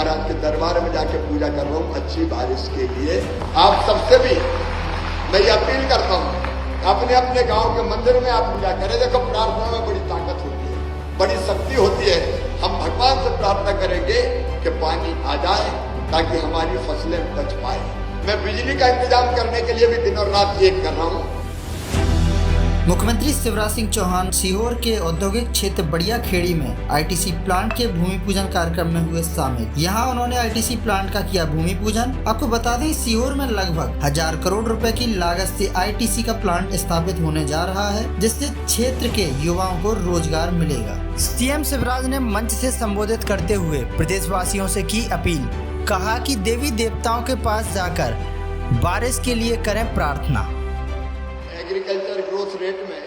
महाराज के दरबार में जाके पूजा कर रहा हूँ अच्छी बारिश के लिए। आप सबसे भी मैं ये अपील करता हूँ, अपने अपने गांव के मंदिर में आप पूजा करें। देखो प्रार्थना में बड़ी ताकत होती है, बड़ी शक्ति होती है। हम भगवान से प्रार्थना करेंगे कि पानी आ जाए ताकि हमारी फसलें बच पाए। मैं बिजली का इंतजाम करने के लिए भी दिन और रात एक कर रहा हूँ। मुख्यमंत्री शिवराज सिंह चौहान सीहोर के औद्योगिक क्षेत्र बड़िया खेड़ी में आईटीसी प्लांट के भूमि पूजन कार्यक्रम में हुए शामिल। यहां उन्होंने आईटीसी प्लांट का किया भूमि पूजन। आपको बता दें, सीहोर में लगभग 1000 करोड़ रुपए की लागत से आईटीसी का प्लांट स्थापित होने जा रहा है, जिससे क्षेत्र के युवाओं को रोजगार मिलेगा। सीएम शिवराज ने मंच से संबोधित करते हुए प्रदेशवासियों से की अपील। कहा कि देवी देवताओं के पास जाकर बारिश के लिए करें प्रार्थना। एग्रीकल्चर ग्रोथ रेट में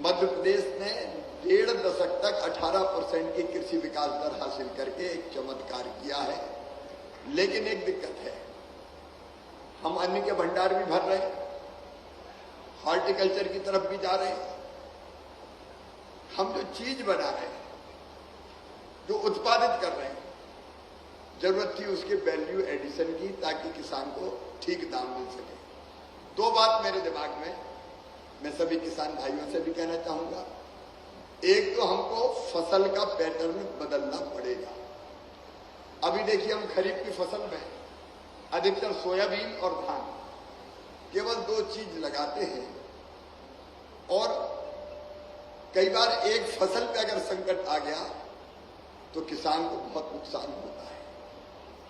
मध्य प्रदेश ने 1.5 दशक तक 18% की कृषि विकास दर हासिल करके एक चमत्कार किया है। लेकिन एक दिक्कत है, हम अन्न के भंडार भी भर रहे हैं, हॉर्टिकल्चर की तरफ भी जा रहे हैं। हम जो चीज बना रहे हैं, जो उत्पादित कर रहे हैं, जरूरत थी उसके वैल्यू एडिशन की, ताकि किसान को ठीक दाम मिल सके। दो बात मेरे दिमाग में मैं सभी किसान भाइयों से भी कहना चाहूंगा। एक तो हमको फसल का पैटर्न बदलना पड़ेगा। अभी देखिए, हम खरीफ की फसल में अधिकतर सोयाबीन और धान, केवल 2 चीज लगाते हैं, और कई बार एक फसल पे अगर संकट आ गया तो किसान को बहुत नुकसान होता है।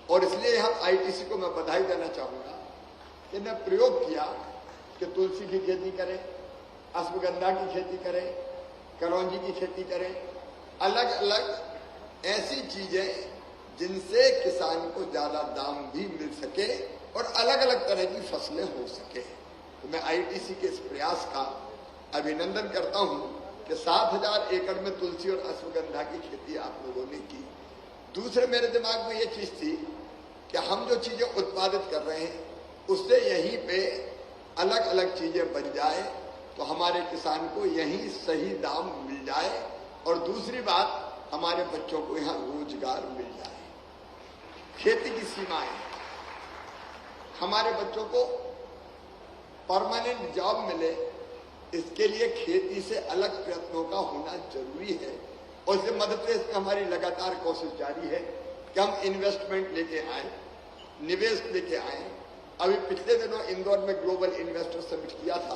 और इसलिए हम आईटीसी को मैं बधाई देना चाहूंगा कि ने प्रयोग किया कि तुलसी की खेती करें, अश्वगंधा की खेती करें, करौंजी की खेती करें, अलग अलग ऐसी चीजें जिनसे किसान को ज्यादा दाम भी मिल सके और अलग अलग तरह की फसलें हो सके। तो मैं आईटीसी के इस प्रयास का अभिनंदन करता हूं कि 7000 एकड़ में तुलसी और अश्वगंधा की खेती आप लोगों ने की। दूसरे मेरे दिमाग में ये चीज थी कि हम जो चीजें उत्पादित कर रहे हैं उससे यहीं पे अलग अलग चीजें बन जाए तो हमारे किसान को यहीं सही दाम मिल जाए, और दूसरी बात, हमारे बच्चों को यहां रोजगार मिल जाए। खेती की सीमाएं, हमारे बच्चों को परमानेंट जॉब मिले, इसके लिए खेती से अलग प्रयत्नों का होना जरूरी है। और इसलिए मध्य प्रदेश में हमारी लगातार कोशिश जारी है कि हम इन्वेस्टमेंट लेके आए, निवेश लेके आए। अभी पिछले दिनों इंदौर में ग्लोबल इन्वेस्टर समिट किया था,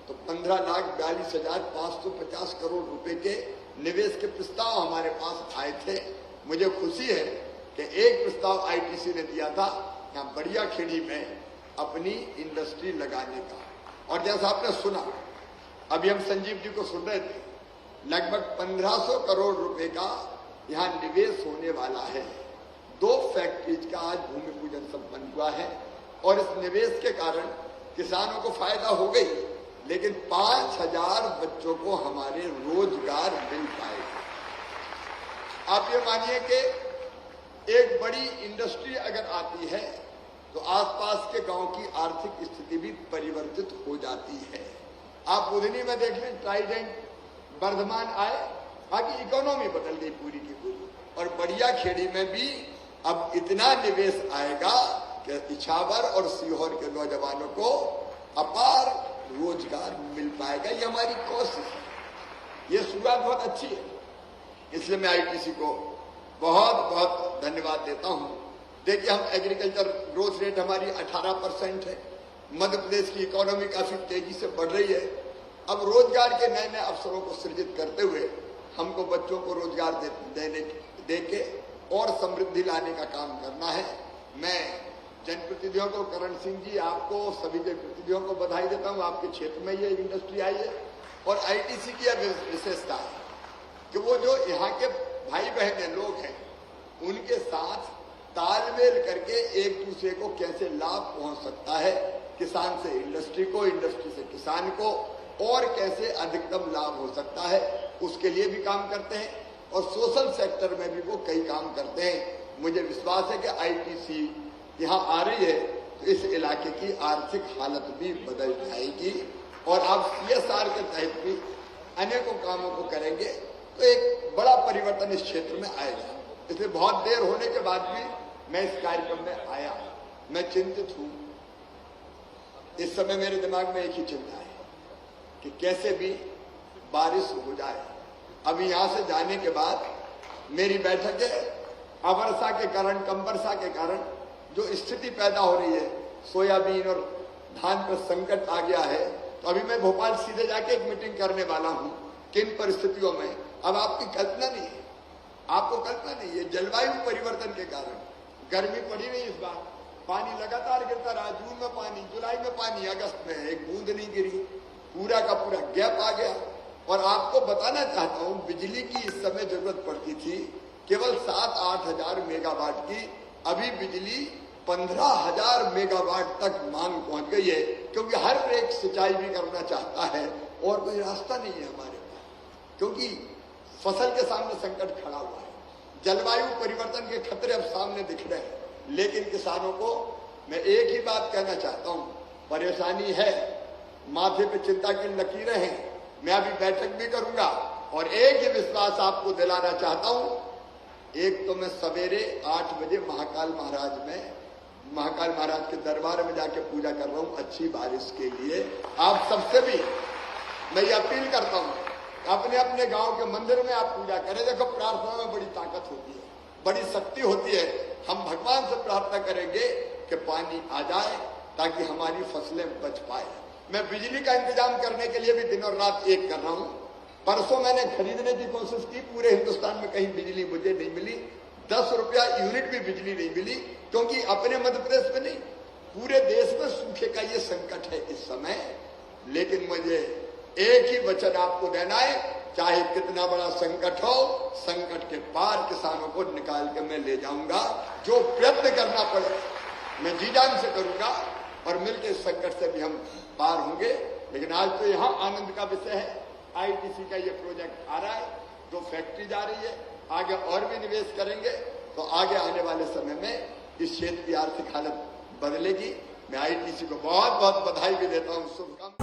तो 15,42,550 करोड़ रुपए के निवेश के प्रस्ताव हमारे पास आए थे। मुझे खुशी है कि एक प्रस्ताव आईटीसी ने दिया था यहाँ बड़िया खेड़ी में अपनी इंडस्ट्री लगाने का। और जैसा आपने सुना, अभी हम संजीव जी को सुन रहे थे, लगभग 1500 करोड़ रुपए का यहाँ निवेश होने वाला है। 2 फैक्ट्रीज का आज भूमि पूजन संपन्न हुआ है, और इस निवेश के कारण किसानों को फायदा हो गई, लेकिन 5000 बच्चों को हमारे रोजगार मिल पाएगा। आप ये मानिए कि एक बड़ी इंडस्ट्री अगर आती है तो आसपास के गांव की आर्थिक स्थिति भी परिवर्तित हो जाती है। आप बुधनी में देख लें, ट्राइडेंट वर्धमान आए, बाकी इकोनॉमी बदल गई पूरी की पूरी। और बड़िया खेड़ी में भी अब इतना निवेश आएगा कि इछावर और सीहोर के नौजवानों को अपार रोजगार मिल पाएगा। ये हमारी कोशिश है, ये शुरुआत बहुत अच्छी है। इसलिए मैं आईटीसी को बहुत बहुत धन्यवाद देता हूं। देखिए, हम एग्रीकल्चर ग्रोथ रेट हमारी 18% है। मध्य प्रदेश की इकोनॉमी काफी तेजी से बढ़ रही है। अब रोजगार के नए नए अवसरों को सृजित करते हुए हमको बच्चों को रोजगार देके और समृद्धि लाने का काम करना है। मैं जनप्रतिनिधियों को, करण सिंह जी, आपको, सभी जनप्रतिनिधियों को बधाई देता हूं। आपके क्षेत्र में ये इंडस्ट्री आई है, और आईटीसी की विशेषता है कि वो जो यहाँ के भाई बहन लोग हैं, उनके साथ तालमेल करके एक दूसरे को कैसे लाभ पहुंच सकता है, किसान से इंडस्ट्री को, इंडस्ट्री से किसान को, और कैसे अधिकतम लाभ हो सकता है, उसके लिए भी काम करते हैं। और सोशल सेक्टर में भी वो कई काम करते हैं। मुझे विश्वास है कि आईटीसी यहाँ आ रही है तो इस इलाके की आर्थिक हालत भी बदल जाएगी, और आप सीएसआर के तहत भी अनेकों कामों को करेंगे तो एक बड़ा परिवर्तन इस क्षेत्र में आएगा। इसलिए बहुत देर होने के बाद भी मैं इस कार्यक्रम में आया। मैं चिंतित हूं। इस समय मेरे दिमाग में एक ही चिंता है कि कैसे भी बारिश हो जाए। अभी यहां से जाने के बाद मेरी बैठकें अवर्षा के कारण, कम वर्षा के कारण जो स्थिति पैदा हो रही है, सोयाबीन और धान पर संकट आ गया है, तो अभी मैं भोपाल सीधे जाके एक मीटिंग करने वाला हूं। किन परिस्थितियों में, अब आपकी कल्पना नहीं है, आपको कल्पना नहीं है। जलवायु परिवर्तन के कारण गर्मी पड़ी नहीं इस बार, पानी लगातार गिरता रहा। जून में पानी, जुलाई में पानी, अगस्त में एक बूंद नहीं गिरी, पूरा का पूरा गैप आ गया। और आपको बताना चाहता हूं, बिजली की इस समय जरूरत पड़ती थी केवल 7-8 हजार मेगावाट की, अभी बिजली 15,000 मेगावाट तक मांग पहुंच गई है, क्योंकि हर एक सिंचाई भी करना चाहता है और कोई रास्ता नहीं है हमारे पास, क्योंकि फसल के सामने संकट खड़ा हुआ है। जलवायु परिवर्तन के खतरे अब सामने दिख रहे हैं। लेकिन किसानों को मैं एक ही बात कहना चाहता हूं, परेशानी है, माथे पे चिंता की लकीरें हैं। मैं अभी बैठक भी करूंगा और एक ही विश्वास आपको दिलाना चाहता हूं। एक तो मैं सवेरे 8 बजे महाकाल महाराज के दरबार में जाके पूजा कर रहा हूं अच्छी बारिश के लिए। आप सबसे भी मैं ये अपील करता हूं, अपने अपने गांव के मंदिर में आप पूजा करें। देखो, प्रार्थना में बड़ी ताकत होती है, बड़ी शक्ति होती है। हम भगवान से प्रार्थना करेंगे कि पानी आ जाए ताकि हमारी फसलें बच पाए। मैं बिजली का इंतजाम करने के लिए भी दिन और रात एक कर रहा हूं। परसों मैंने खरीदने की कोशिश की, पूरे हिंदुस्तान में कहीं बिजली मुझे नहीं मिली। 10 रुपया यूनिट भी बिजली नहीं मिली, क्योंकि अपने मध्य प्रदेश में नहीं, पूरे देश में सूखे का ये संकट है इस समय। लेकिन मुझे एक ही वचन आपको देना है, चाहे कितना बड़ा संकट हो, संकट के पार किसानों को निकाल के मैं ले जाऊंगा। जो प्रयत्न करना पड़े मैं जी जान से करूंगा और मिलकर इस संकट से भी हम पार होंगे। लेकिन आज तो यहाँ आनंद का विषय है, आईटीसी का ये प्रोजेक्ट आ रहा है, जो फैक्ट्री जा रही है, आगे और भी निवेश करेंगे तो आगे आने वाले समय में इस क्षेत्र की आर्थिक हालत बदलेगी। मैं आईटीसी को बहुत बहुत बधाई भी देता हूँ, शुभकामनाएं।